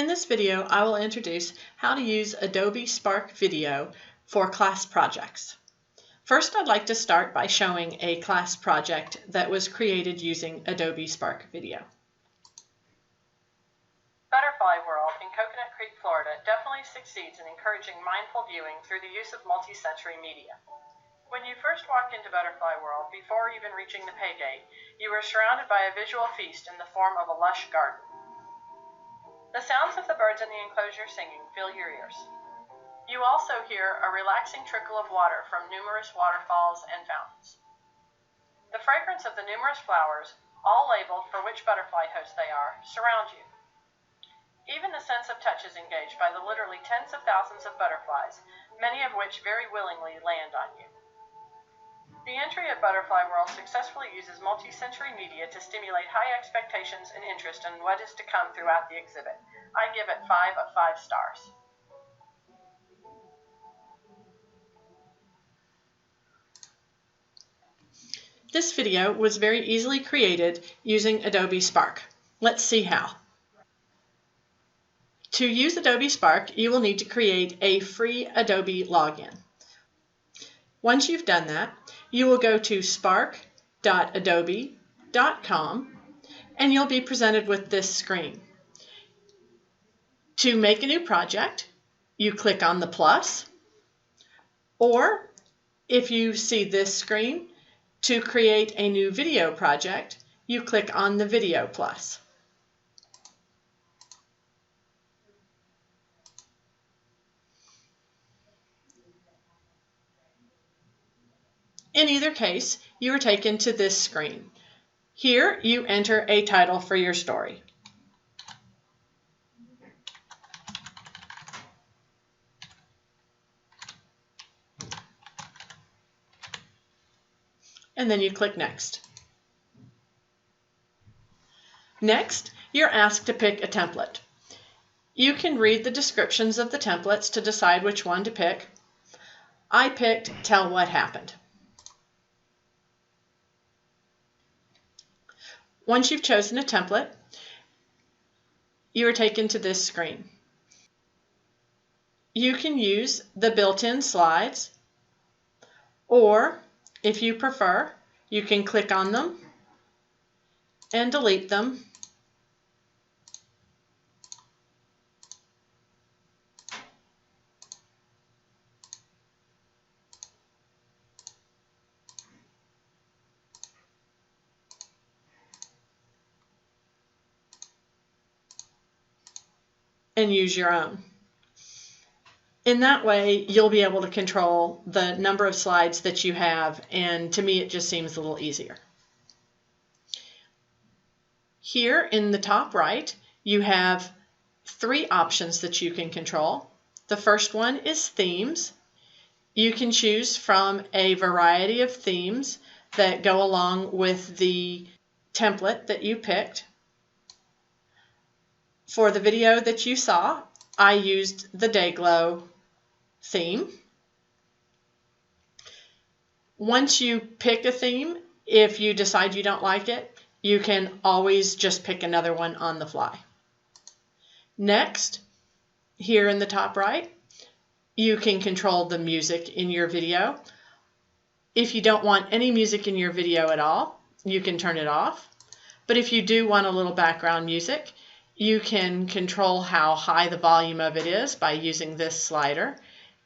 In this video, I will introduce how to use Adobe Spark Video for class projects. First, I'd like to start by showing a class project that was created using Adobe Spark Video. Butterfly World in Coconut Creek, Florida definitely succeeds in encouraging mindful viewing through the use of multi-sensory media. When you first walked into Butterfly World, before even reaching the pay gate, you were surrounded by a visual feast in the form of a lush garden. The sounds of the birds in the enclosure singing fill your ears. You also hear a relaxing trickle of water from numerous waterfalls and fountains. The fragrance of the numerous flowers, all labeled for which butterfly host they are, surround you. Even the sense of touch is engaged by the literally tens of thousands of butterflies, many of which very willingly land on you. The entry at Butterfly World successfully uses multi-sensory media to stimulate high expectations and interest in what is to come throughout the exhibit. I give it 5 of 5 stars. This video was very easily created using Adobe Spark. Let's see how. To use Adobe Spark, you will need to create a free Adobe login. Once you've done that, you will go to spark.adobe.com and you'll be presented with this screen. To make a new project, you click on the plus, or if you see this screen, to create a new video project, you click on the video plus. In either case, you are taken to this screen. Here, you enter a title for your story. And then you click Next. Next, you're asked to pick a template. You can read the descriptions of the templates to decide which one to pick. I picked Tell What Happened. Once you've chosen a template, you are taken to this screen. You can use the built-in slides, or if you prefer, you can click on them and delete them. And use your own. In that way, you'll be able to control the number of slides that you have, and to me it just seems a little easier. Here in the top right, you have 3 options that you can control. The first one is themes. You can choose from a variety of themes that go along with the template that you picked. For the video that you saw, I used the Dayglow theme. Once you pick a theme, if you decide you don't like it, you can always just pick another one on the fly. Next, here in the top right, you can control the music in your video. If you don't want any music in your video at all, you can turn it off. But if you do want a little background music, you can control how high the volume of it is by using this slider,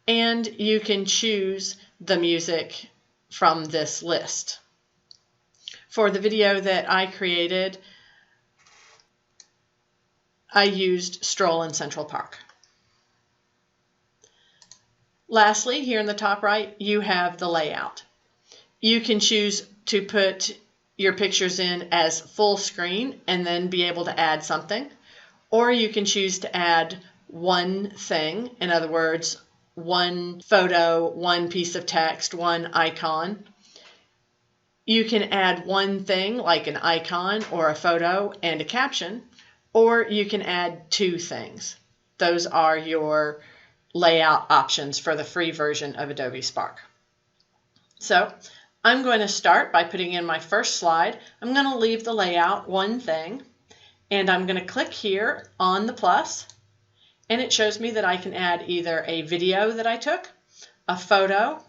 and you can choose the music from this list. For the video that I created, I used Stroll in Central Park. Lastly, here in the top right, you have the layout. You can choose to put your pictures in as full screen and then be able to add something. Or you can choose to add one thing, in other words, one photo, one piece of text, one icon. You can add one thing like an icon or a photo and a caption, or you can add 2 things. Those are your layout options for the free version of Adobe Spark. So I'm going to start by putting in my first slide. I'm going to leave the layout one thing. And I'm going to click here on the plus, and it shows me that I can add either a video that I took, a photo,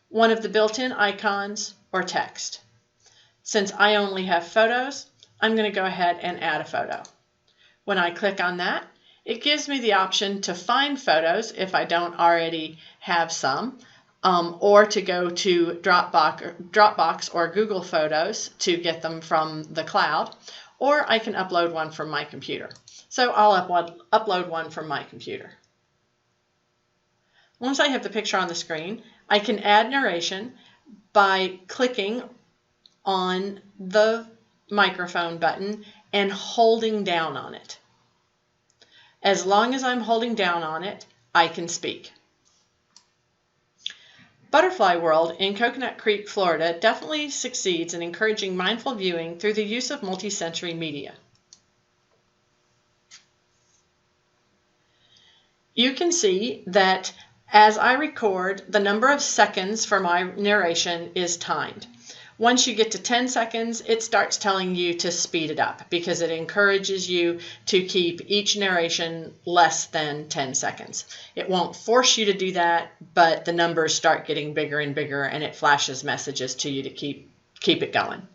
one of the built-in icons, or text. Since I only have photos, I'm going to go ahead and add a photo. When I click on that, it gives me the option to find photos if I don't already have some, or to go to Dropbox or Google Photos to get them from the cloud, or I can upload one from my computer. So I'll upload one from my computer. Once I have the picture on the screen, I can add narration by clicking on the microphone button and holding down on it. As long as I'm holding down on it, I can speak. Butterfly World in Coconut Creek, Florida definitely succeeds in encouraging mindful viewing through the use of multi-sensory media. You can see that as I record, the number of seconds for my narration is timed. Once you get to 10 seconds, it starts telling you to speed it up because it encourages you to keep each narration less than 10 seconds. It won't force you to do that, but the numbers start getting bigger and bigger, and it flashes messages to you to keep it going.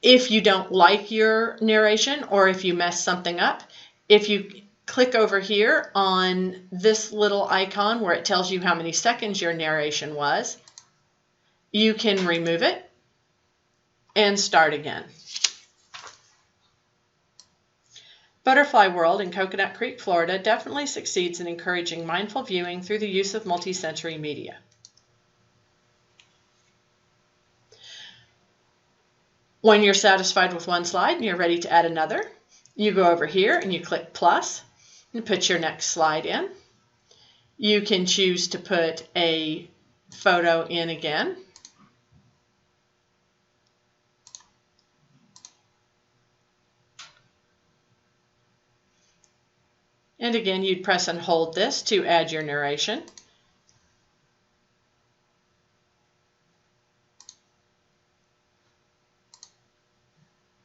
If you don't like your narration, or if you mess something up, if you click over here on this little icon where it tells you how many seconds your narration was, you can remove it and start again. Butterfly World in Coconut Creek, Florida definitely succeeds in encouraging mindful viewing through the use of multisensory media. When you're satisfied with one slide and you're ready to add another, you go over here and you click plus and put your next slide in. You can choose to put a photo in again. And again, you'd press and hold this to add your narration.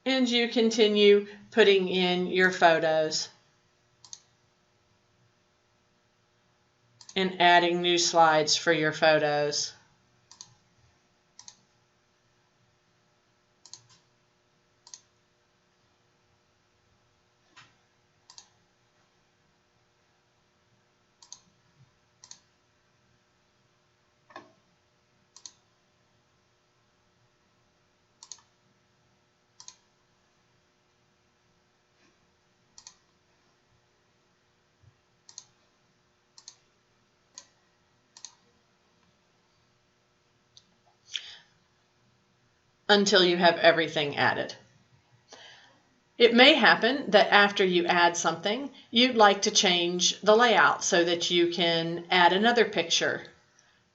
And you continue putting in your photos and adding new slides for your photos. Until you have everything added. It may happen that after you add something, you'd like to change the layout so that you can add another picture.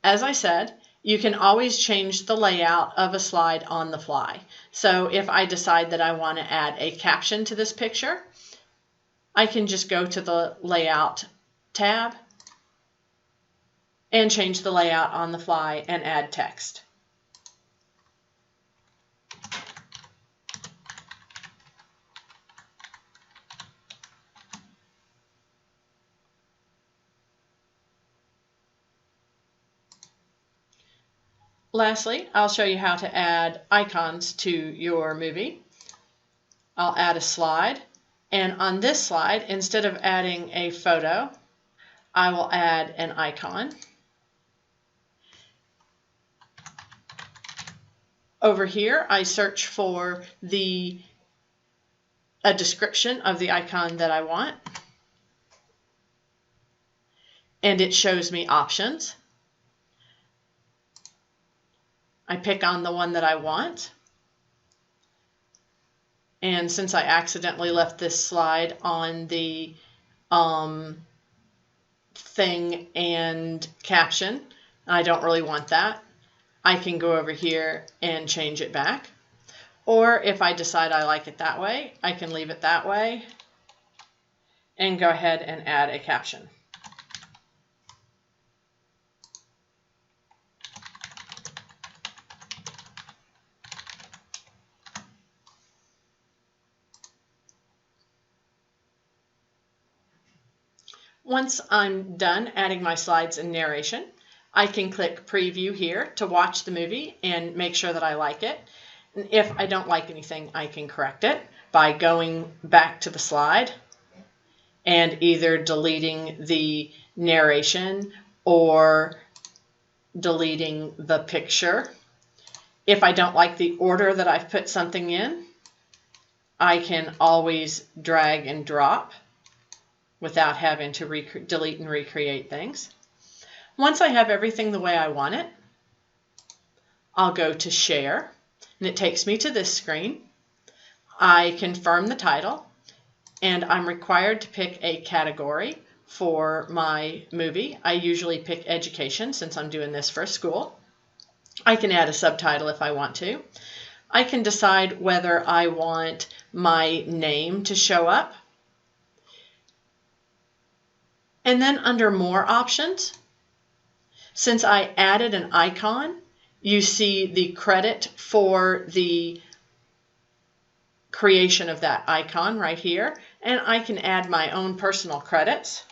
As I said, you can always change the layout of a slide on the fly. So if I decide that I want to add a caption to this picture, I can just go to the Layout tab and change the layout on the fly and add text. Lastly, I'll show you how to add icons to your movie. I'll add a slide, and on this slide, instead of adding a photo, I will add an icon. Over here, I search for a description of the icon that I want, and it shows me options. I pick on the one that I want, and since I accidentally left this slide on the thing and caption, I don't really want that, I can go over here and change it back. Or if I decide I like it that way, I can leave it that way and go ahead and add a caption. Once I'm done adding my slides and narration, I can click Preview here to watch the movie and make sure that I like it. And if I don't like anything, I can correct it by going back to the slide and either deleting the narration or deleting the picture. If I don't like the order that I've put something in, I can always drag and drop without having to delete and recreate things. Once I have everything the way I want it, I'll go to Share, and it takes me to this screen. I confirm the title, and I'm required to pick a category for my movie. I usually pick education since I'm doing this for a school. I can add a subtitle if I want to. I can decide whether I want my name to show up. And then under More Options, since I added an icon, you see the credit for the creation of that icon right here, and I can add my own personal credits.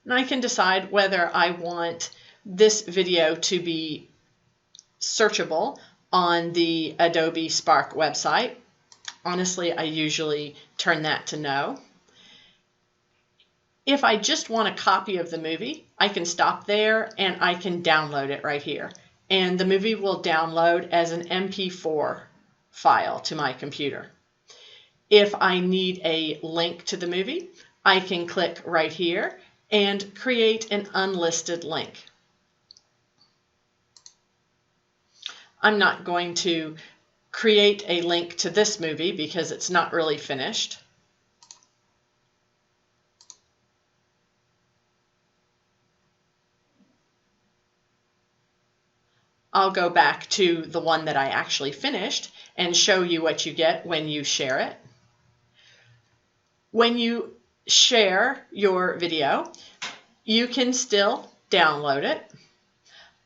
And I can decide whether I want this video to be searchable on the Adobe Spark website. Honestly, I usually turn that to no. If I just want a copy of the movie, I can stop there and I can download it right here. And the movie will download as an MP4 file to my computer. If I need a link to the movie, I can click right here and create an unlisted link. I'm not going to create a link to this movie because it's not really finished. I'll go back to the one that I actually finished and show you what you get when you share it. When you share your video, you can still download it,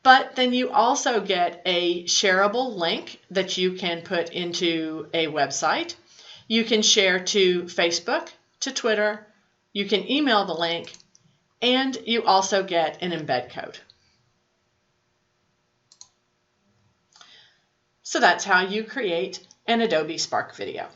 but then you also get a shareable link that you can put into a website. You can share to Facebook, to Twitter, you can email the link, and you also get an embed code. So that's how you create an Adobe Spark video.